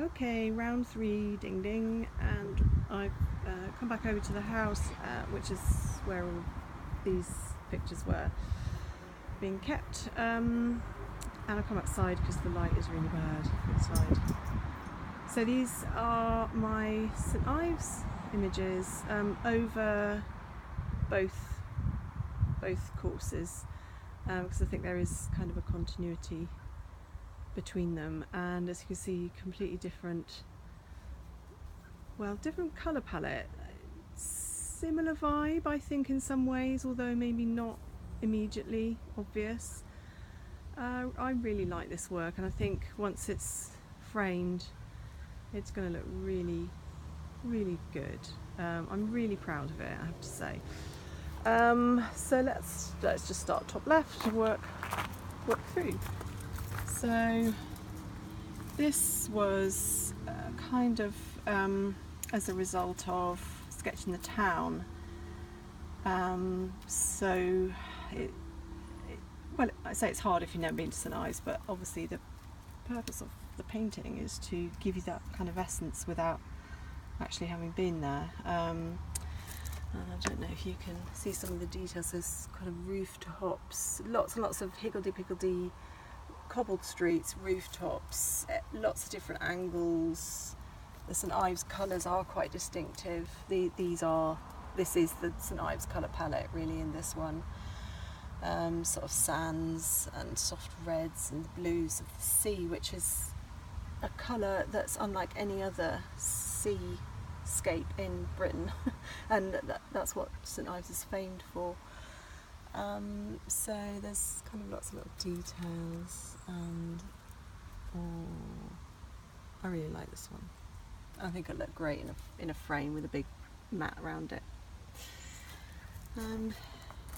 Okay, round 3, ding ding, and I've come back over to the house, which is where all these pictures were being kept, and I've come outside because the light is really bad inside. So these are my St Ives images over both courses, because I think there is kind of a continuity between them, and as you can see, completely different colour palette, similar vibe I think in some ways, although maybe not immediately obvious. I really like this work, and I think once it's framed it's going to look really good. I'm really proud of it, I have to say. So let's just start top left and work through. So this was kind of as a result of sketching the town. So I say it's hard if you've never been to St Ives, but obviously the purpose of the painting is to give you that kind of essence without actually having been there. And I don't know if you can see some of the details. There's kind of rooftops, lots and lots of higgledy-piggledy cobbled streets, rooftops, lots of different angles. The St Ives colours are quite distinctive. This is the St Ives colour palette really in this one. Sort of sands and soft reds and blues of the sea, which is a colour that's unlike any other seascape in Britain, and that's what St Ives is famed for. So there's kind of lots of little details, and I really like this one. I think it'll look great in a frame with a big mat around it.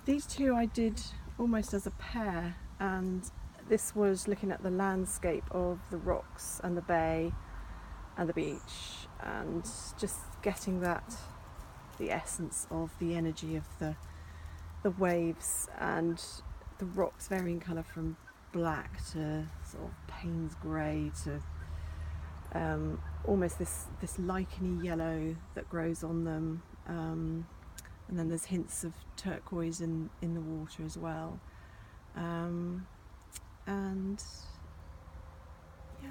These two I did almost as a pair, and this was looking at the landscape of the rocks and the bay and the beach, and just getting the essence of the energy of the waves, and the rocks varying colour from black to sort of Payne's grey to almost this licheny yellow that grows on them, and then there's hints of turquoise in the water as well, and yeah,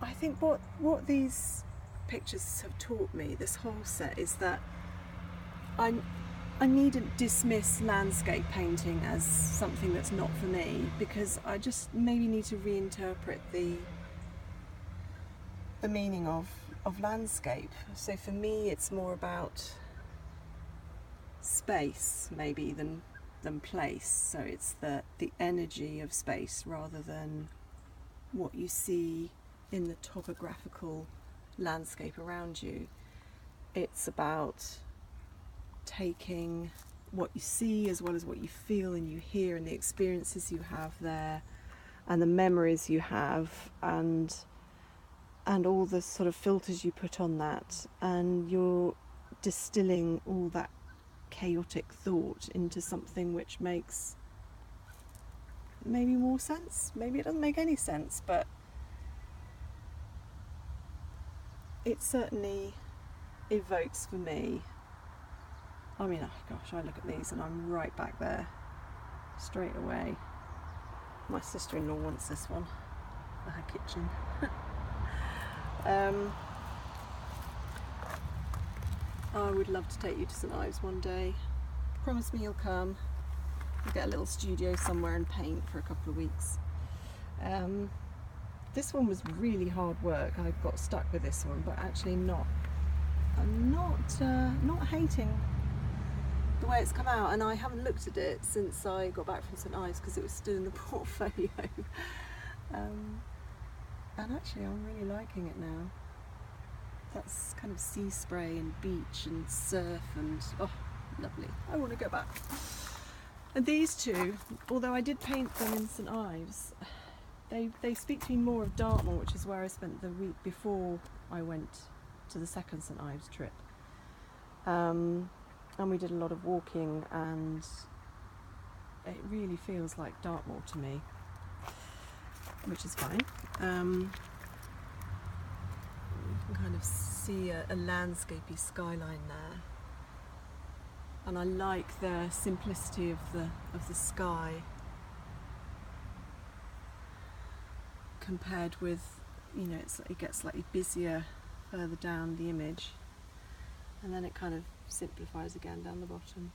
I think what these pictures have taught me, this whole set, is that I needn't dismiss landscape painting as something that's not for me, because I just maybe need to reinterpret the meaning of landscape. So for me it's more about space maybe than place, so it's the energy of space rather than what you see in the topographical landscape around you. It's about taking what you see as well as what you feel and you hear, and the experiences you have there and the memories you have, and all the sort of filters you put on that, and you're distilling all that chaotic thought into something which makes maybe more sense. Maybe it doesn't make any sense, but it certainly evokes for me. I mean, oh gosh, I look at these and I'm right back there straight away. My sister-in-law wants this one for her kitchen. I would love to take you to St Ives one day. Promise me you'll come. We'll get a little studio somewhere and paint for a couple of weeks. This one was really hard work. I got stuck with this one, but actually I'm not hating the way it's come out, and I haven't looked at it since I got back from St Ives because it was still in the portfolio. And actually I'm really liking it now. That's kind of sea spray and beach and surf, and oh, lovely. I want to go back. And these two, although I did paint them in St Ives, they speak to me more of Dartmoor, which is where I spent the week before I went to the second St Ives trip. And we did a lot of walking, and it really feels like Dartmoor to me. which is fine. You can kind of see a landscapey skyline there, and I like the simplicity of the sky compared with, you know, it gets slightly busier further down the image, and then it kind of simplifies again down the bottom.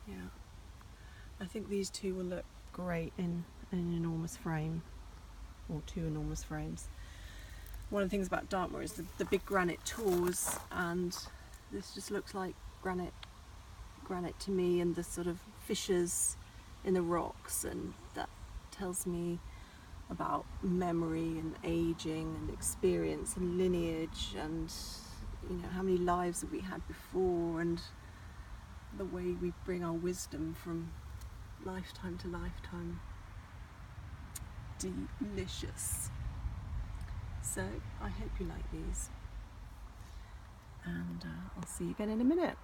Yeah, I think these two will look great in an enormous frame, or two enormous frames. One of the things about Dartmoor is the big granite tors, and this just looks like granite to me, and the sort of fissures in the rocks, and that tells me about memory and aging and experience and lineage, and, you know, how many lives have we had before, and the way we bring our wisdom from lifetime to lifetime. Delicious. So I hope you like these, and I'll see you again in a minute.